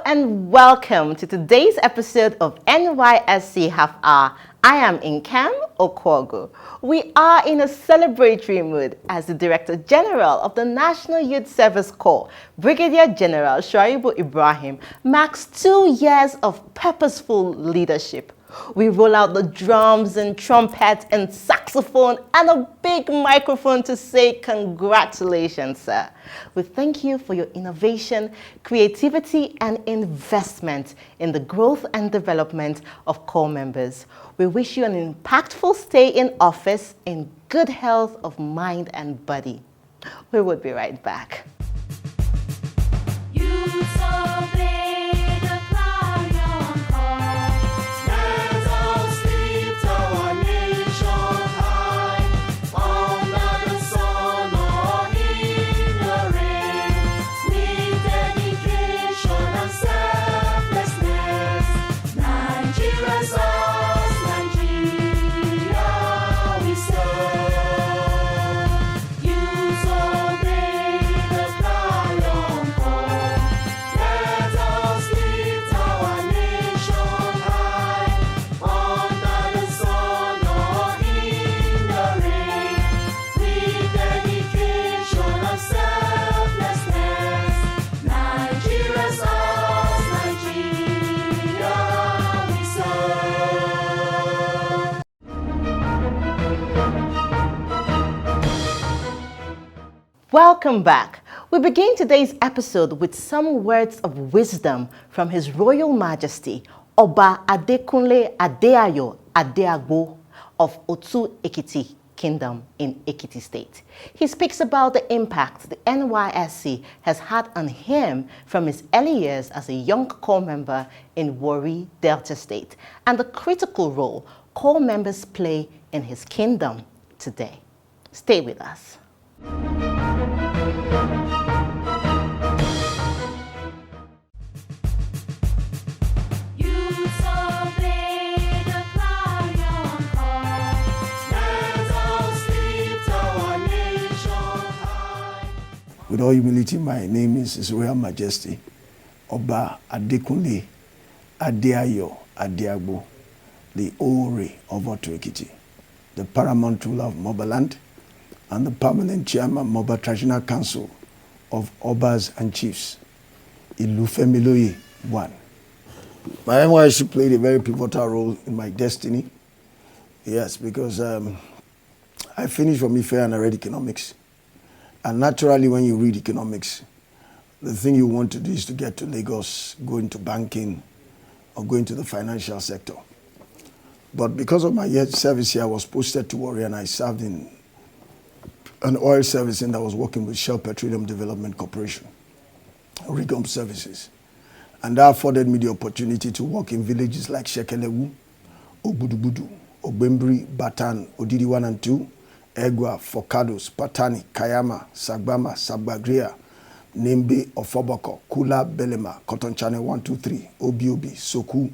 and welcome to today's episode of NYSC Half Hour. I am Nkem Okwogu. We are in a celebratory mood as the Director General of the National Youth Service Corps, Brigadier General Shuaibu Ibrahim, marks 2 years of purposeful leadership. We roll out the drums and trumpet and saxophone and a big microphone to say congratulations, sir. We thank you for your innovation, creativity, and investment in the growth and development of Corps members. We wish you an impactful stay in office in good health of mind and body. We will be right back. Welcome back. We begin today's episode with some words of wisdom from His Royal Majesty, Oba Adekunle Adeayo Adeagbo of Otu Ekiti Kingdom in Ekiti State. He speaks about the impact the NYSC has had on him from his early years as a young Corps member in Warri, Delta State, and the critical role Corps members play in his kingdom today. Stay with us. With all humility, my name is His Royal Majesty, Oba Adekunle Adeayo Adeagbo, the Ore of Otu Ekiti, the paramount ruler of Mobaland, and the permanent chairman of Moba Traditional Council of Obas and Chiefs, Ilufemiloye 1. My NYSC played a very pivotal role in my destiny. Yes, because I finished from Ife and I read economics. And naturally, when you read economics, the thing you want to do is to get to Lagos, go into banking, or go into the financial sector. But because of my service here, I was posted to Warri, and I served in an oil service, and I was working with Shell Petroleum Development Corporation, Rigom Services. And that afforded me the opportunity to work in villages like Shekelewu, Obudubudu, Obembri, Batan, Odidi 1 and 2, Egwa, Fokados, Patani, Kayama, Sagbama, Sabagria, Nembe, Ofoboko, Kula, Belema, Cotton Channel 1, 2, 3, Obiobi, Soku,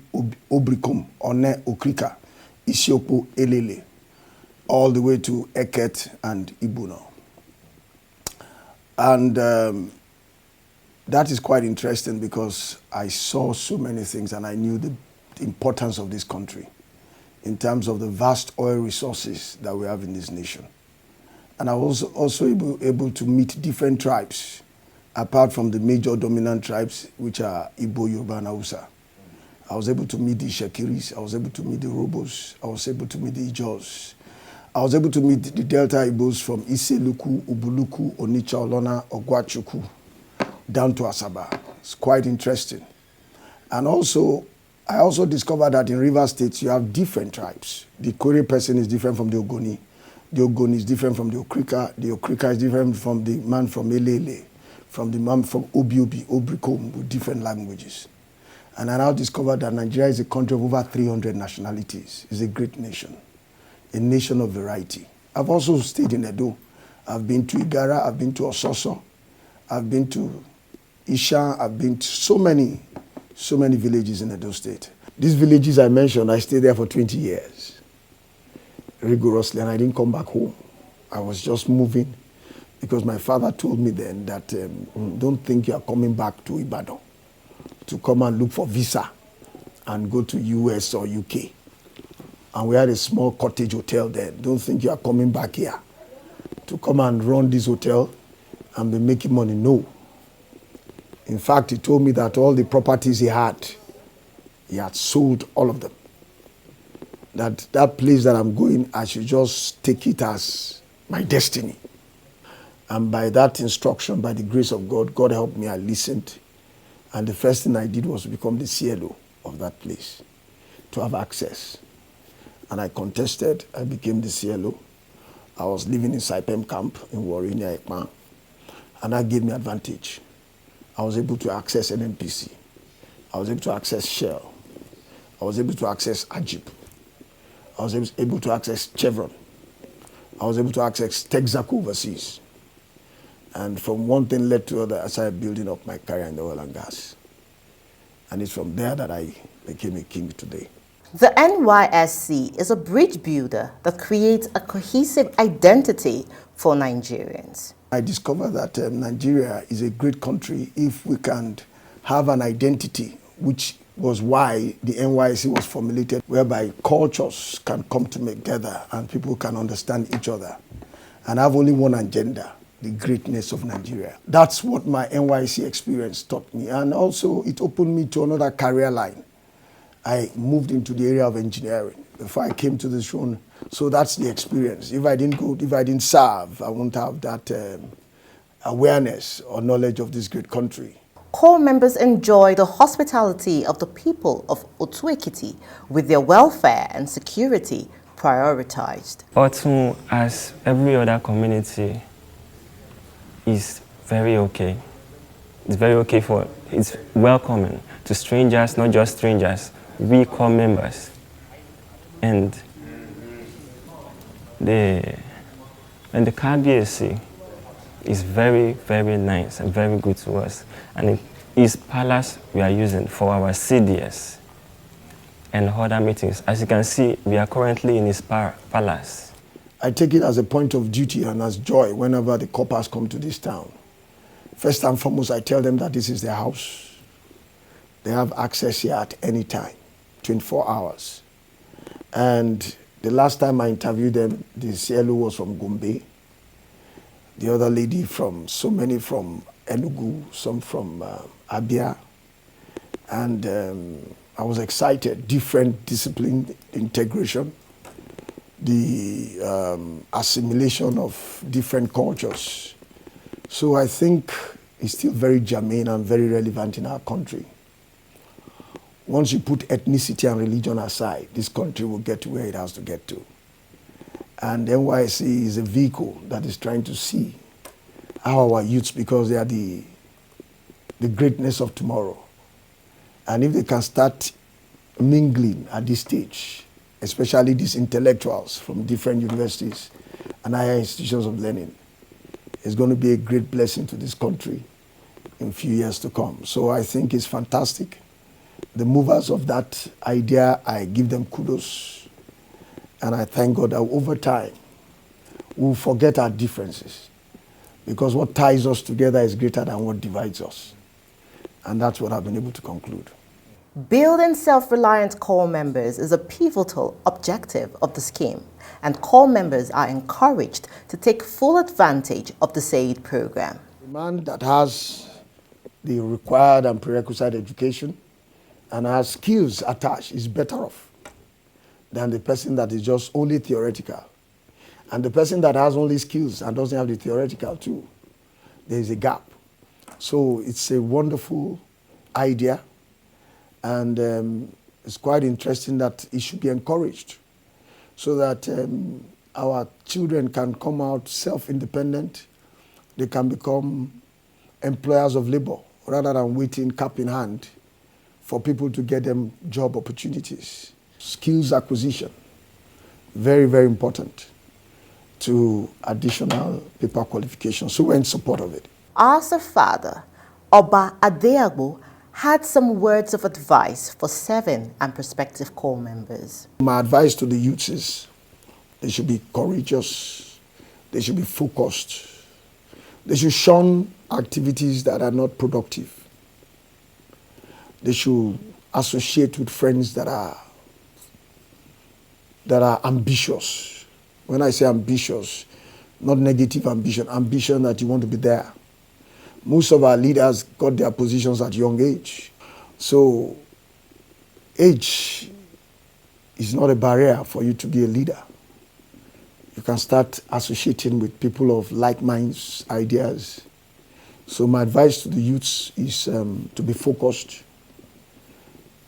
Obrikum, One, Okrika, Isiopo, Elele, all the way to Eket and Ibuno. And that is quite interesting because I saw so many things and I knew the importance of this country in terms of the vast oil resources that we have in this nation. And I was also able to meet different tribes, apart from the major dominant tribes, which are Igbo, Yoruba, and Hausa. I was able to meet the Shekiris, I was able to meet the Robos, I was able to meet the Ijos. I was able to meet the Delta Igbos from Iseluku, Ubuluku, Onitsha, Olona, Ogwachuku, down to Asaba. It's quite interesting. And also, I also discovered that in river states, you have different tribes. The Kore person is different from the Ogoni. The Ogoni is different from the Okrika. The Okrika is different from the man from Elele, from the man from Obiobi, Obrikom, with different languages. And I now discovered that Nigeria is a country of over 300 nationalities. It's a great nation, a nation of variety. I've also stayed in Edo. I've been to Igara, I've been to Ososo, I've been to Isha, I've been to so many villages in Edo State. These villages I mentioned, I stayed there for 20 years, rigorously, and I didn't come back home. I was just moving because my father told me then that don't think you are coming back to Ibadan. to come and look for visa and go to US or UK. And we had a small cottage hotel there. Don't think you are coming back here to come and run this hotel and be making money. No. In fact, he told me that all the properties he had sold all of them. That place that I'm going, I should just take it as my destiny. And by that instruction, by the grace of God, God helped me, I listened. And the first thing I did was to become the CLO of that place, to have access. And I contested, I became the CLO. I was living in Saipem camp in Warri near Ekman. And that gave me advantage. I was able to access NNPC. I was able to access Shell. I was able to access Ajib. I was able to access Chevron. I was able to access Texaco overseas. And from one thing led to other, I started building up my career in the oil and gas. And it's from there that I became a king today. The NYSC is a bridge builder that creates a cohesive identity for Nigerians. I discovered that Nigeria is a great country if we can have an identity, which was why the NYSC was formulated, whereby cultures can come together and people can understand each other and have only one agenda, the greatness of Nigeria. That's what my NYSC experience taught me. And also it opened me to another career line. I moved into the area of engineering before I came to this throne. So that's the experience. If I didn't serve, I wouldn't have that awareness or knowledge of this great country. Corps members enjoy the hospitality of the people of Otu-Ekiti with their welfare and security prioritized. Otu, as every other community, is very okay. It's very okay it's welcoming to strangers, not just strangers, we corps members. And the KBSC is very, very nice and very good to us. And his palace we are using for our CDS and other meetings. As you can see, we are currently in his palace. I take it as a point of duty and as joy whenever the corpers come to this town. First and foremost, I tell them that this is their house. They have access here at any time, 24 hours. And the last time I interviewed them, the CLO was from Gombe. The other lady from Enugu, some from Abia. And I was excited, different discipline integration, the assimilation of different cultures. So I think it's still very germane and very relevant in our country. Once you put ethnicity and religion aside, this country will get to where it has to get to. And NYSC is a vehicle that is trying to see how our youths, because they are the greatness of tomorrow. And if they can start mingling at this stage, especially these intellectuals from different universities and higher institutions of learning, it's going to be a great blessing to this country in a few years to come. So I think it's fantastic. The movers of that idea, I give them kudos. And I thank God that over time, we'll forget our differences. Because what ties us together is greater than what divides us. And that's what I've been able to conclude. Building self-reliant corps members is a pivotal objective of the scheme, and corps members are encouraged to take full advantage of the SAID program. A man that has the required and prerequisite education and has skills attached is better off than the person that is just only theoretical. And the person that has only skills and doesn't have the theoretical too, there is a gap. So it's a wonderful idea, and it's quite interesting that it should be encouraged so that our children can come out self-independent. They can become employers of labor rather than waiting cap in hand for people to get them job opportunities. Skills acquisition, very, very important to additional paper qualifications. So we're in support of it. As a father, Oba Adeagbo had some words of advice for 7 and prospective corps members. My advice to the youths is they should be courageous, they should be focused, they should shun activities that are not productive. They should associate with friends that are ambitious. When I say ambitious, not negative ambition, ambition that you want to be there. Most of our leaders got their positions at young age. So age is not a barrier for you to be a leader. You can start associating with people of like minds, ideas. So my advice to the youths is to be focused,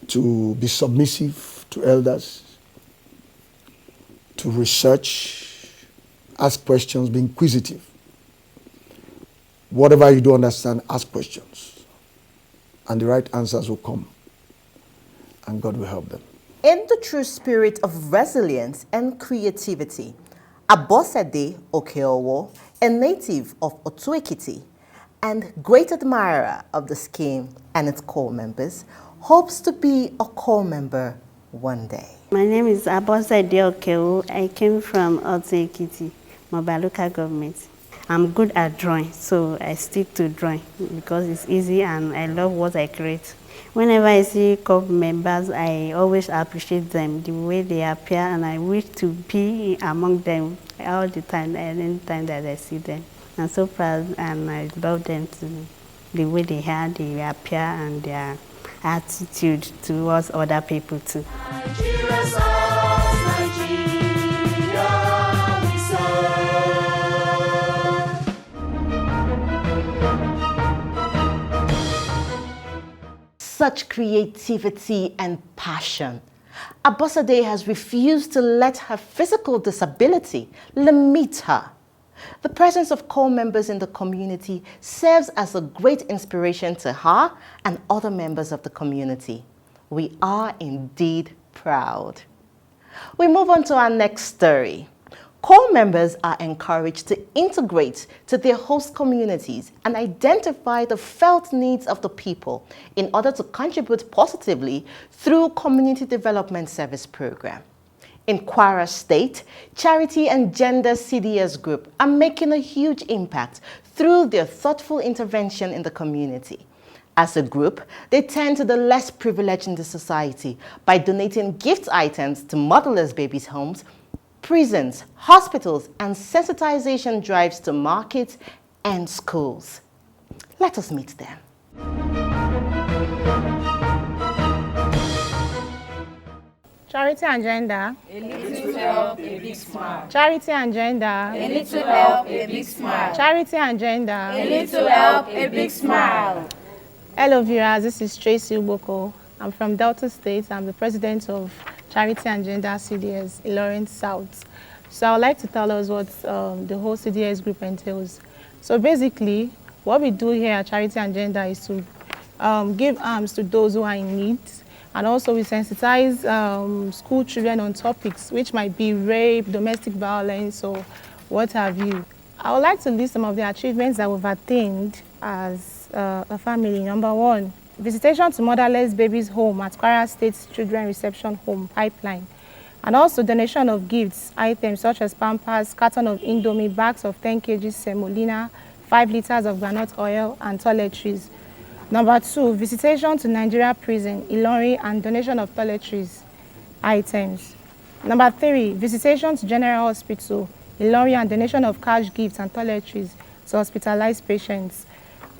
to be submissive to elders, to research, ask questions, be inquisitive. Whatever you don't understand, ask questions. And the right answers will come. And God will help them. In the true spirit of resilience and creativity, Abosede Okeowo, a native of Otu-Ekiti and great admirer of the scheme and its core members, hopes to be a core member one day. My name is Abosede Okeowo. I came from Otu-Ekiti, Mobile Local Government. I'm good at drawing, so I stick to drawing because it's easy and I love what I create. Whenever I see corps members, I always appreciate them, the way they appear, and I wish to be among them all the time and any time that I see them. I'm so proud and I love them too, the way they appear and their attitude towards other people too. Such creativity and passion. Abosede has refused to let her physical disability limit her. The presence of core members in the community serves as a great inspiration to her and other members of the community. We are indeed proud. We move on to our next story. Core members are encouraged to integrate to their host communities and identify the felt needs of the people in order to contribute positively through Community Development Service Program. In Kwara State, Charity and Gender CDS Group are making a huge impact through their thoughtful intervention in the community. As a group, they tend to the less privileged in the society by donating gift items to motherless babies' homes, prisons, hospitals, and sensitization drives to markets and schools. Let us meet them. Charity and gender. A little help, a big smile. Charity and gender. A little help, a big smile. Charity and gender. A little help, a big smile. Hello viewers, this is Tracy Uboko. I'm from Delta State. I'm the president of Charity and Gender CDS, Ilorin South. So I would like to tell us what the whole CDS group entails. So basically, what we do here at Charity and Gender is to give arms to those who are in need. And also we sensitize school children on topics which might be rape, domestic violence, or what have you. I would like to list some of the achievements that we've attained as a family. Number one, visitation to motherless babies' home at Kwara State Children Reception Home pipeline. And also donation of gifts, items such as Pampers, carton of Indomie, bags of 10 kg semolina, 5 liters of groundnut oil, and toiletries. Number two, visitation to Nigeria prison, Ilorin, and donation of toiletries items. Number three, visitation to General Hospital, Ilorin, and donation of cash gifts and toiletries to hospitalized patients.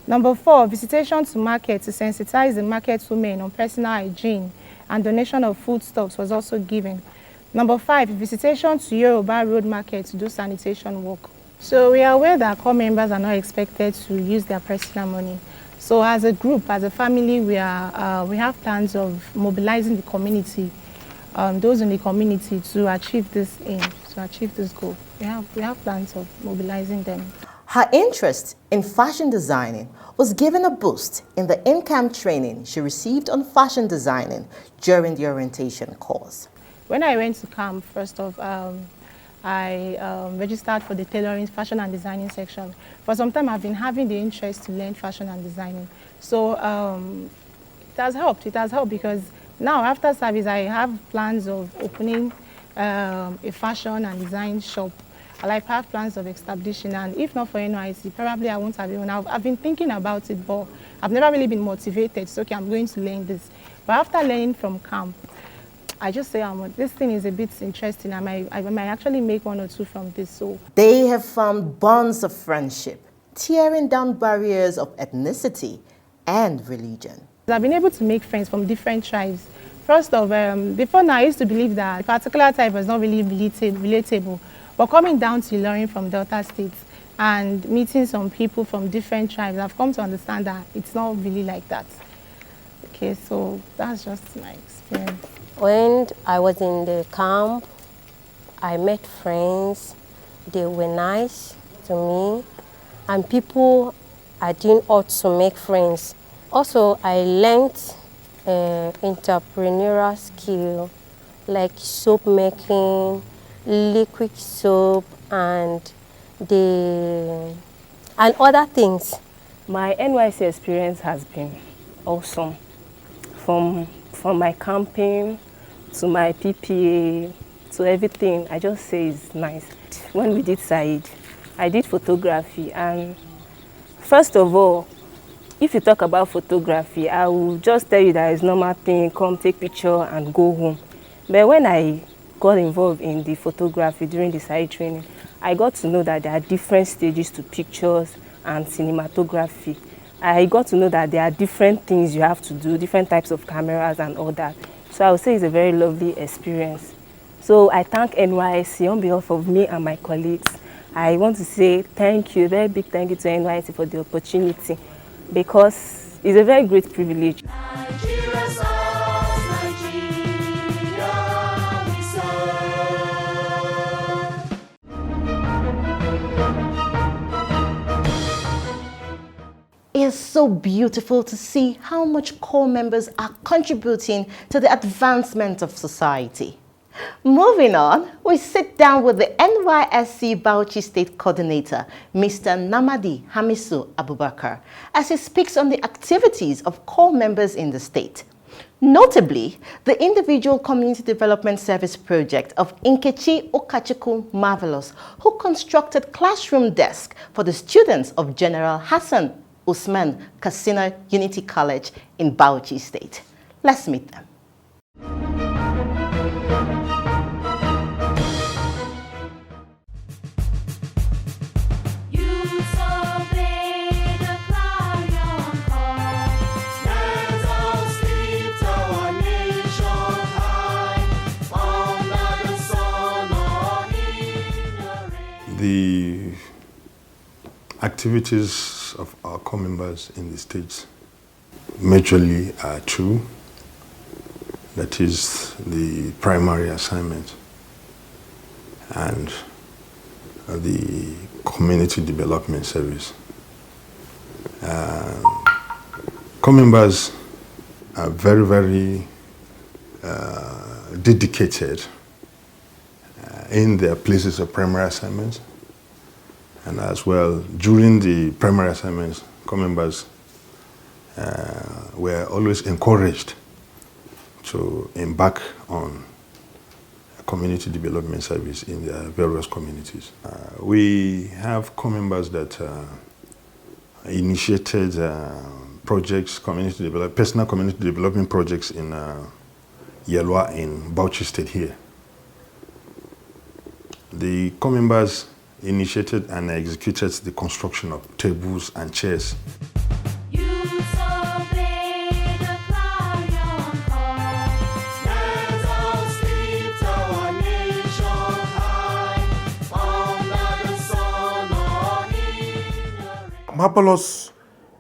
Number four, visitation to market to sensitize the market women on personal hygiene, and donation of foodstuffs was also given. Number five, visitation to Yoruba Road Market to do sanitation work. So we are aware that core members are not expected to use their personal money. So as a group, as a family, we have plans of mobilizing the community, those in the community, to achieve this aim, to achieve this goal. We have plans of mobilizing them. Her interest in fashion designing was given a boost in the in-camp training she received on fashion designing during the orientation course. When I went to camp, first off, I registered for the tailoring, fashion and designing section. For some time, I've been having the interest to learn fashion and designing. So it has helped. It has helped because now, after service, I have plans of opening a fashion and design shop. I have plans of establishing, and if not for NYSC, probably I won't have even. I've been thinking about it, but I've never really been motivated. So, okay, I'm going to learn this. But after learning from camp, I just say, this thing is a bit interesting. I might actually make 1 or 2 from this. So they have formed bonds of friendship, tearing down barriers of ethnicity and religion. I've been able to make friends from different tribes. First of before now, I used to believe that a particular type was not really relatable. But coming down to learning from Delta State and meeting some people from different tribes, I've come to understand that it's not really like that. Okay, so that's just my experience. When I was in the camp, I met friends. They were nice to me, and people I didn't ought to make friends. Also, I learned entrepreneurial skill like soap making, liquid soap, and other things. My NYSC experience has been awesome. From my camping to my PPA to everything, I just say it's nice. When we did Said, I did photography, and first of all, if you talk about photography, I will just tell you that it's normal thing, come take picture and go home. But when I got involved in the photography during the Said training, I got to know that there are different stages to pictures and cinematography. I got to know that there are different things you have to do, different types of cameras and all that. So I would say it's a very lovely experience. So I thank NYSC on behalf of me and my colleagues. I want to say thank you, a very big thank you to NYSC for the opportunity, because it's a very great privilege. It's so beautiful to see how much corps members are contributing to the advancement of society. Moving on, we sit down with the NYSC Bauchi State Coordinator, Mr. Namadi Hamisu Abubakar, as he speaks on the activities of corps members in the state. Notably, the Individual Community Development Service Project of Nkechi Okachuku Marvelous, who constructed classroom desks for the students of General Hassan Usman Katsina Unity College in Bauchi State. Let's meet them. The activities of our corps members in the States majorly are two. That is the primary assignment and the community development service. Corps members are very, very dedicated in their places of primary assignments, and as well during the primary assignments, corps members were always encouraged to embark on community development service in their various communities. We have corps members that initiated projects, personal community development projects in Yelwa in Bauchi State here. The corps members initiated and executed the construction of tables and chairs. Marvelous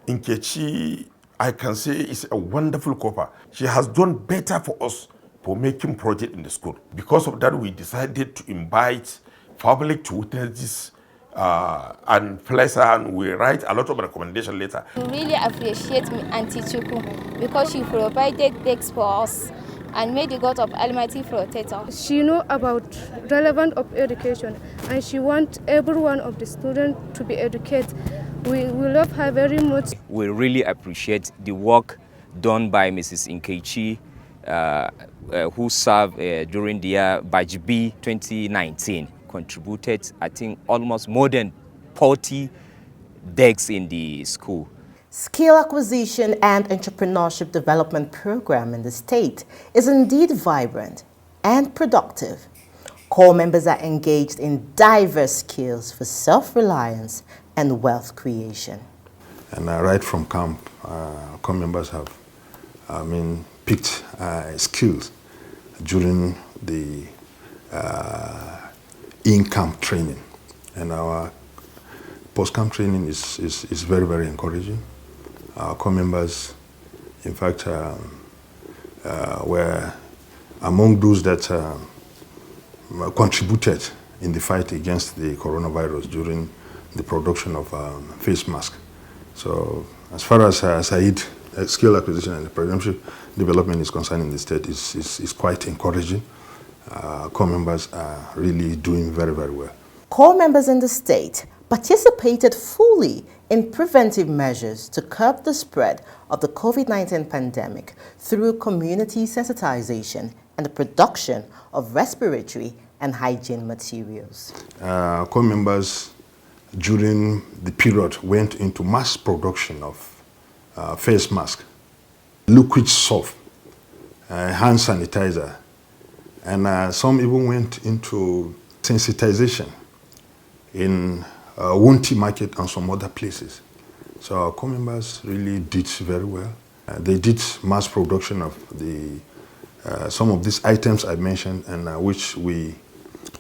Nkechi, I can say, is a wonderful copper. She has done better for us for making project in the school. Because of that, we decided to invite public to witness this and place her, and we write a lot of recommendation later. We really appreciate Auntie Chuku because she provided decks for us and may the God of Almighty protect us. She knows about relevant of education and she wants every one of the students to be educated. We love her very much. We really appreciate the work done by Mrs. Nkechi, who served during the year Batch B 2019. contributed, I think, almost more than 40 desks in the school. Skill acquisition and entrepreneurship development program in the state is indeed vibrant and productive. Core members are engaged in diverse skills for self-reliance and wealth creation. And right from camp, core members have, picked skills during the in-camp training. And our post-camp training is very, very encouraging. Our core members, in fact, were among those that contributed in the fight against the coronavirus during the production of face masks. So as far as Said skill acquisition and entrepreneurship development is concerned in the state, is quite encouraging. Core members are really doing very, very well. Core members in the state participated fully in preventive measures to curb the spread of the COVID-19 pandemic through community sensitization and the production of respiratory and hygiene materials. Core members during the period went into mass production of face masks, liquid soap, hand sanitizer, and some even went into sensitization in Wunti Market and some other places. So our core members really did very well. They did mass production of some of these items I mentioned, and which we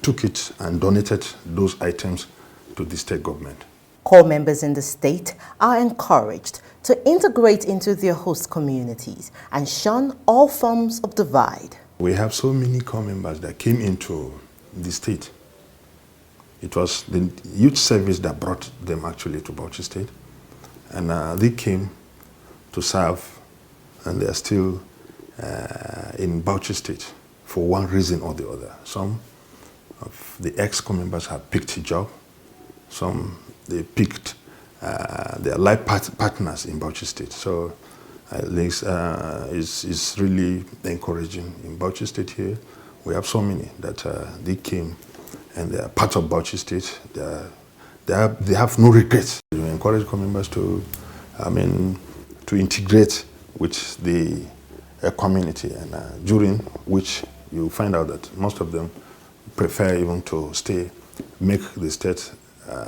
took it and donated those items to the state government. Core members in the state are encouraged to integrate into their host communities and shun all forms of divide. We have so many core members that came into the state. It was the youth service that brought them actually to Bauchi State. And they came to serve, and they are still in Bauchi State for one reason or the other. Some of the ex-core members have picked a job. Some, they picked their life partners in Bauchi State. So at least it's really encouraging. In Bauchi State here, we have so many that they came and they are part of Bauchi State. They have no regrets. We encourage core members to integrate with the community, and during which you find out that most of them prefer even to stay, make the state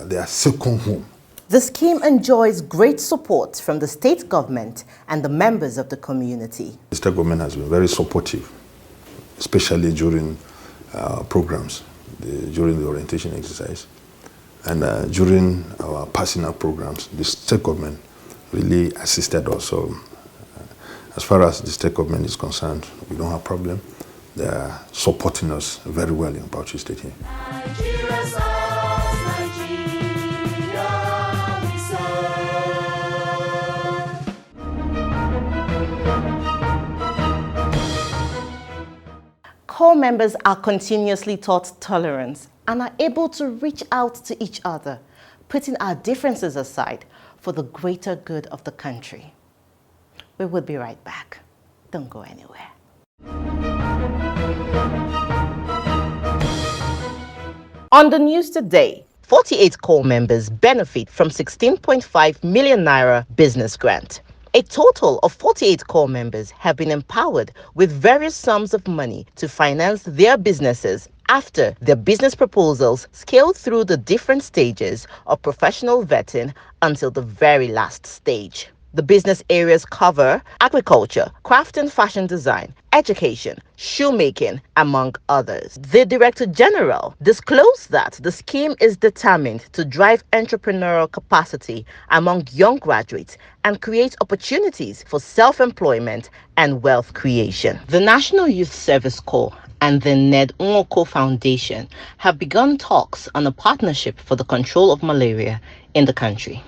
their second home. The scheme enjoys great support from the state government and the members of the community. The state government has been very supportive, especially during programs, during the orientation exercise, and during our passing out programs. The state government really assisted us. So as far as the state government is concerned, we don't have a problem. They are supporting us very well in Bauchi State here. Core members are continuously taught tolerance and are able to reach out to each other, putting our differences aside for the greater good of the country. We will be right back. Don't go anywhere. On the news today, 48 core members benefit from 16.5 million naira business grant. A total of 48 core members have been empowered with various sums of money to finance their businesses after their business proposals scaled through the different stages of professional vetting until the very last stage. The business areas cover agriculture, craft and fashion design, education, shoemaking, among others. The Director General disclosed that the scheme is determined to drive entrepreneurial capacity among young graduates and create opportunities for self-employment and wealth creation. The National Youth Service Corps and the Ned Nwoko Foundation have begun talks on a partnership for the control of malaria in the country.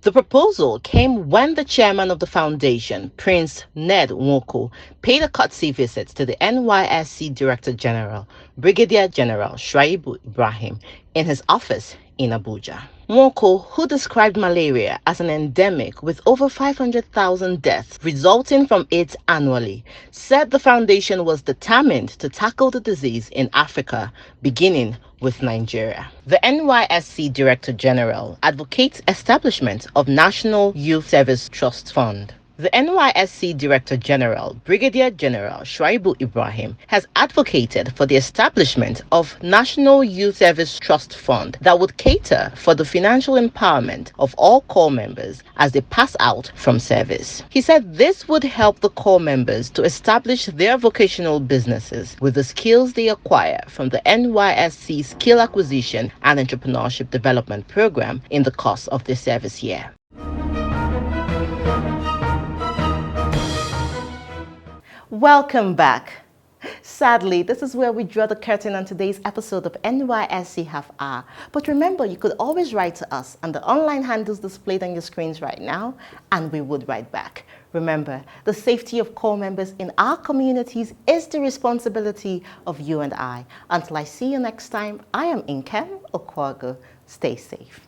The proposal came when the chairman of the foundation, Prince Ned Nwoko, paid a courtesy visit to the Nysc Director General, Brigadier General Shuaibu Ibrahim, in his office in Abuja. Nwoko, who described malaria as an endemic with over 500,000 deaths resulting from it annually, said the foundation was determined to tackle the disease in Africa, beginning with Nigeria. The NYSC Director General advocates establishment of National Youth Service Trust Fund. The NYSC Director General, Brigadier General Shuaibu Ibrahim, has advocated for the establishment of National Youth Service Trust Fund that would cater for the financial empowerment of all corps members as they pass out from service. He said this would help the corps members to establish their vocational businesses with the skills they acquire from the NYSC Skill Acquisition and Entrepreneurship Development Program in the course of their service year. Welcome back. Sadly, this is where we draw the curtain on today's episode of NYSC Half Hour. But remember, you could always write to us on the online handles displayed on your screens right now, and we would write back. Remember, the safety of corps members in our communities is the responsibility of you and I. Until I see you next time, I am Nkem Okwago. Stay safe.